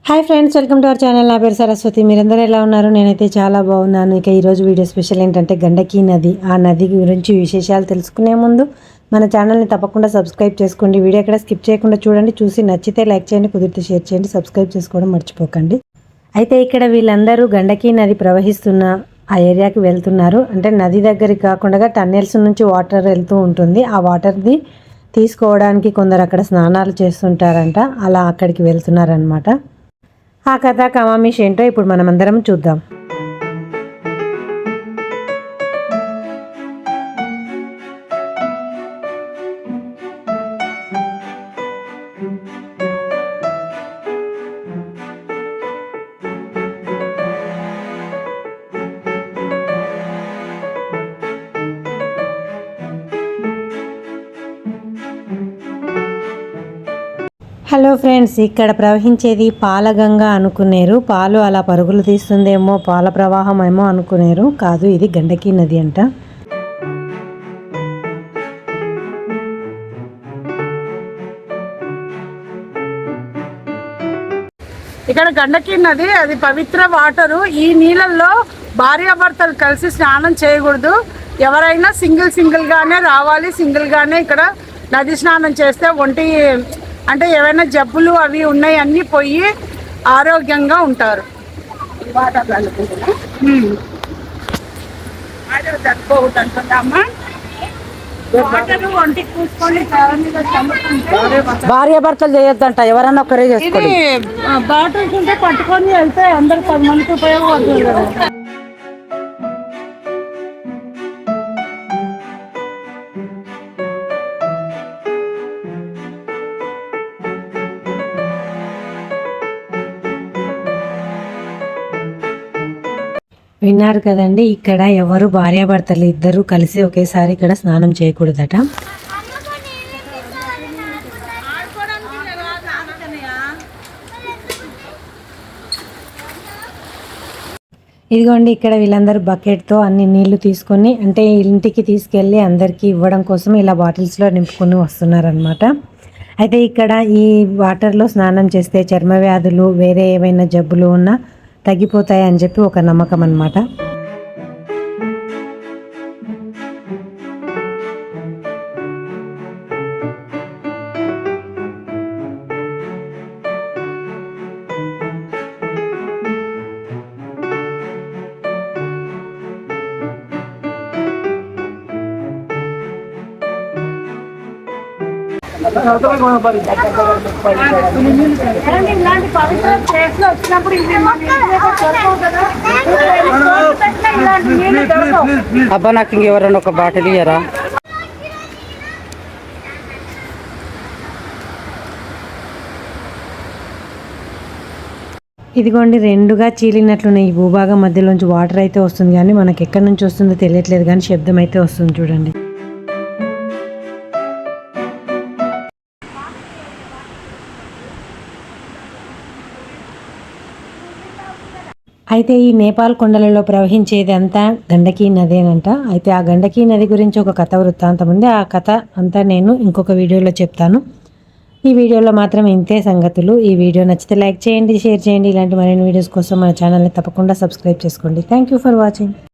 Hi friends, welcome to our channel. నా పేరు సరస్వతి. మీరందరూ ఎలా ఉన్నారు? నేనైతే చాలా బాగున్నాను. ఇక ఈరోజు వీడియో స్పెషల్ ఏంటంటే గండకీ నది. ఆ నది గురించి విశేషాలు తెలుసుకునే ముందు మన ఛానల్ని తప్పకుండా సబ్స్క్రైబ్ చేసుకోండి. వీడియో ఎక్కడ స్కిప్ చేయకుండా చూడండి. చూసి నచ్చితే లైక్ చేయండి, కుదిరితే షేర్ చేయండి, సబ్స్క్రైబ్ చేసుకోవడం మర్చిపోకండి. అయితే ఇక్కడ వీళ్ళందరూ గండకీ నది ప్రవహిస్తున్న ఆ ఏరియాకి వెళ్తున్నారు. అంటే నది దగ్గరికి కాకుండా టన్నెల్స్ నుంచి వాటర్ వెళ్తూ ఉంటుంది. ఆ వాటర్ది తీసుకోవడానికి కొందరు అక్కడ స్నానాలు చేస్తుంటారంట. అలా అక్కడికి వెళ్తున్నారనమాట. ఆ కథ కమామిష్ ఏంటో ఇప్పుడు మనమందరం చూద్దాం. హలో ఫ్రెండ్స్, ఇక్కడ ప్రవహించేది పాలగంగ అనుకునేరు. పాలు అలా పరుగులు తీస్తుందేమో, పాల ప్రవాహం ఏమో అనుకునేరు. కాదు, ఇది గండకీ నది అంట. ఇక్కడ గండకీ నది, అది పవిత్ర వాటరు. ఈ నీళ్ళల్లో భార్యాభర్తలు కలిసి స్నానం చేయకూడదు. ఎవరైనా సింగిల్ గానే రావాలి. సింగిల్ గానే ఇక్కడ నది స్నానం చేస్తే ఒంటి అంటే ఏమైనా జబ్బులు అవి ఉన్నాయి అన్నీ పోయి ఆరోగ్యంగా ఉంటారు. వాటర్ ఒంటికి పూసుకొని భార్య భర్తలు చేయొద్దంట, ఎవరన్నా ఒకరే చేసుకోండి. బాటిల్స్ ఉంటే పట్టుకొని వెళ్తే అందరు 10 మందికి ఉపయోగపడుతుంది కదా. విన్నారు కదండి, ఇక్కడ ఎవరు భార్యాభర్తలు ఇద్దరు కలిసి ఒకేసారి ఇక్కడ స్నానం చేయకూడదట. ఇదిగోండి, ఇక్కడ వీళ్ళందరూ బకెట్తో అన్ని నీళ్లు తీసుకొని అంటే ఇంటికి తీసుకెళ్ళి అందరికీ ఇవ్వడం కోసం ఇలా బాటిల్స్లో నింపుకొని వస్తున్నారనమాట. అయితే ఇక్కడ ఈ వాటర్లో స్నానం చేస్తే చర్మ వ్యాధులు వేరే ఏమైనా జబ్బులు ఉన్నా తగ్గిపోతాయి అని చెప్పి ఒక నమ్మకం అన్నమాట. అబ్బా, నాకు ఇంకెవరన్నా ఒక బాటిల్ ఇయ్యరా? ఇదిగోండి, రెండుగా చీలినట్లున్న ఈ భూభాగం మధ్యలోంచి వాటర్ అయితే వస్తుంది, కానీ మనకి ఎక్కడి నుంచి వస్తుందో తెలియట్లేదు, కానీ శబ్దం అయితే వస్తుంది చూడండి. అయితే ఈ నేపాల్ కొండలలో ప్రవహించేది అంతా గండకీ నదేనంట. అయితే ఆ గండకీ నది గురించి ఒక కథ వృత్తాంతం ఉంది. ఆ కథ అంతా నేను ఇంకొక వీడియోలో చెప్తాను. ఈ వీడియోలో మాత్రం ఇంతే సంగతులు. ఈ వీడియో నచ్చితే లైక్ చేయండి, షేర్ చేయండి. ఇలాంటి మరిన్ని వీడియోస్ కోసం మన ఛానల్ని తప్పకుండా సబ్స్క్రైబ్ చేసుకోండి. Thank you for watching.